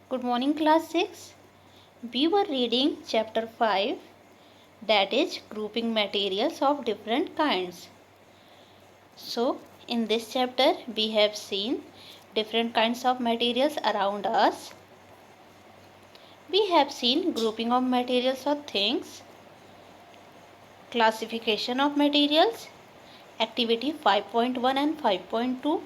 Good morning, class 6. We were reading chapter 5, that is grouping materials of different kinds. So, in this chapter, we have seen different kinds of materials around us. We have seen grouping of materials of things, classification of materials, activity 5.1 and 5.2,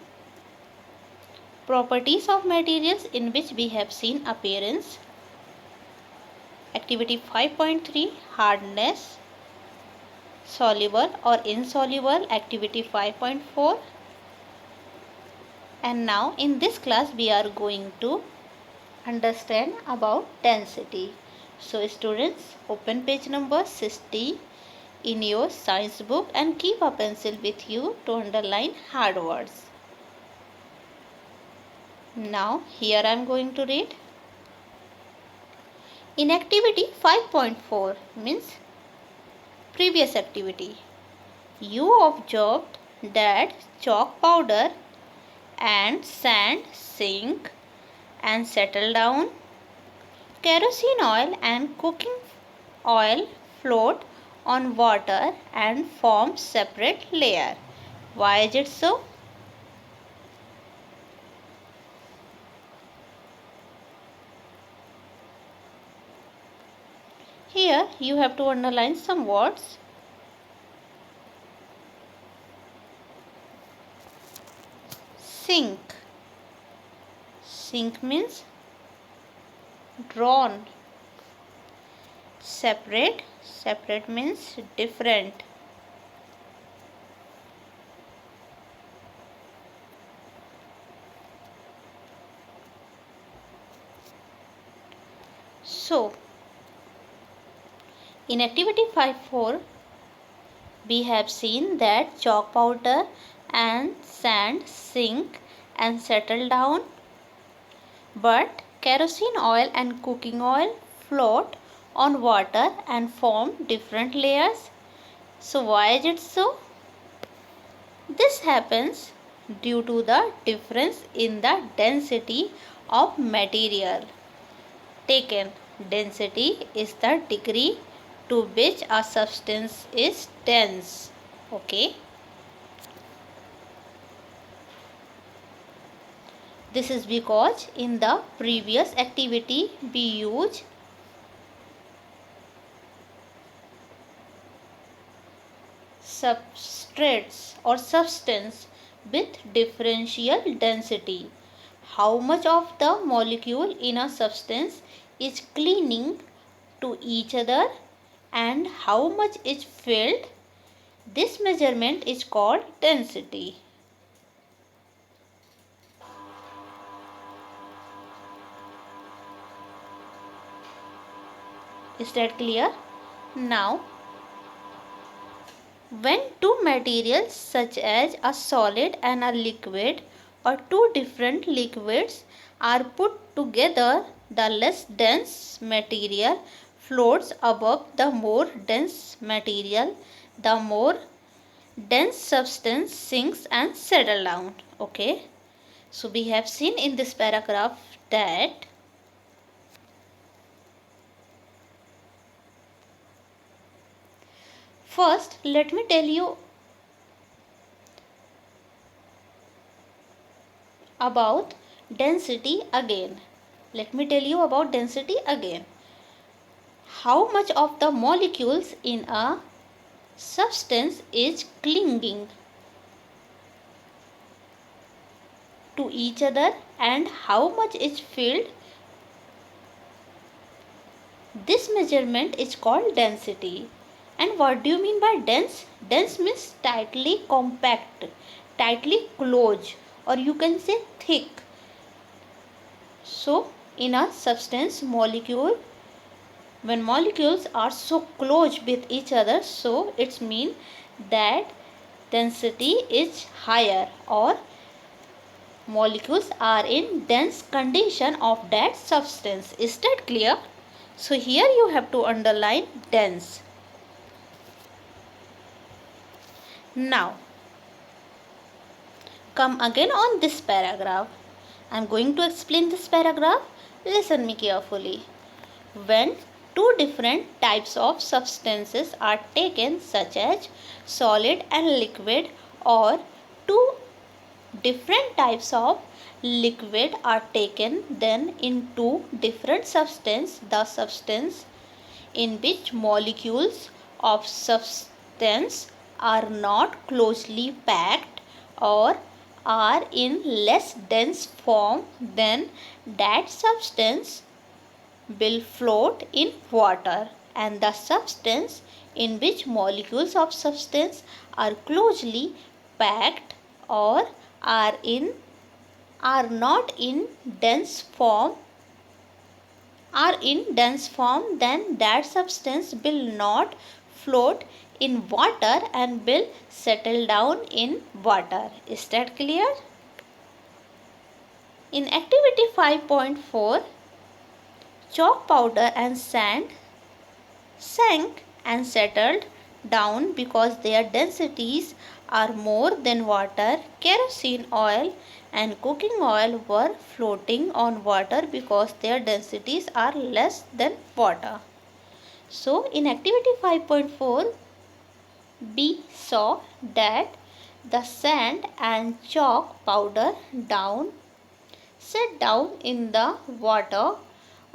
properties of materials in which we have seen appearance, activity 5.3 hardness, soluble or insoluble, activity 5.4, and now in this class we are going to understand about density. So students, open page number 60 in your science book and keep a pencil with you to underline hard words. Now here I am going to read. In activity 5.4 means previous activity, you observed that chalk powder and sand sink and settle down. Kerosene oil and cooking oil float on water and form separate layer. Why is it so? Here you have to underline some words. Sink. Sink means drawn. Separate. Separate means different. So, in activity 5.4, we have seen that chalk powder and sand sink and settle down, but kerosene oil and cooking oil float on water and form different layers. So why is it so? This happens due to the difference in the density of material taken. Density is the degree to which a substance is dense. Okay. This is because in the previous activity we use substrates or substance with differential density. How much of the molecule in a substance is clinging to each other and how much is filled, this measurement is called density. Is that clear? Now, when two materials such as a solid and a liquid or two different liquids are put together, the less dense material floats above the more dense material. The more dense substance sinks and settles down. Okay. So we have seen in this paragraph that first, let me tell you about density again. Let me tell you about density again. How much of the molecules in a substance is clinging to each other and how much is filled? This measurement is called density. And what do you mean by dense? Dense means tightly compact, tightly close, or you can say thick. So, in a substance molecule, when molecules are so close with each other, so it means that density is higher or molecules are in dense condition of that substance. Is that clear? So, here you have to underline dense. Now, come again on this paragraph. I am going to explain this paragraph. Listen me carefully. When two different types of substances are taken, such as solid and liquid, or two different types of liquid are taken, then in two different substances, the substance in which molecules of substance are not closely packed or are in less dense form, then that substance will float in water, and the substance in which molecules of substance are closely packed or are in are not in dense form then that substance will not float in water and will settle down in water. Is that clear? In activity 5.4, chalk powder and sand sank and settled down because their densities are more than water. Kerosene oil and cooking oil were floating on water because their densities are less than water. So, in activity 5.4, we saw that the sand and chalk powder set down in the water,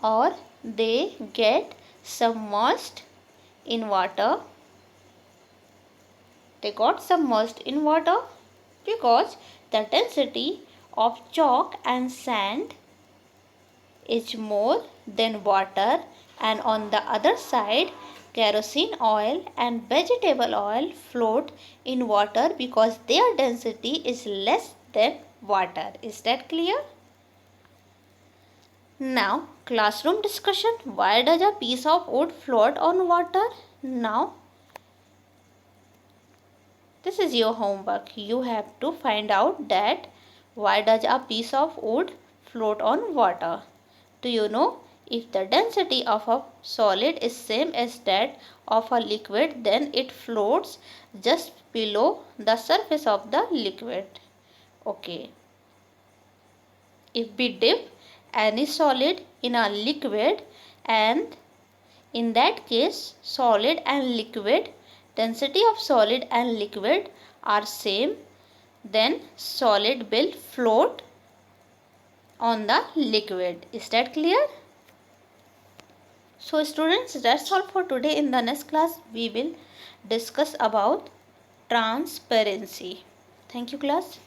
or they get submerged in water. They got submerged in water because the density of chalk and sand is more than water, and on the other side, kerosene oil and vegetable oil float in water because their density is less than water. Is that clear? Now, classroom discussion. Why does a piece of wood float on water? Now, this is your homework. You have to find out that why does a piece of wood float on water? Do you know, if the density of a solid is same as that of a liquid, then it floats just below the surface of the liquid. Okay. If we dip any solid in a liquid, and in that case solid and liquid density of solid and liquid are same, then solid will float on the liquid. Is that clear? So students, that's all for today. In the next class we will discuss about transparency. Thank you class.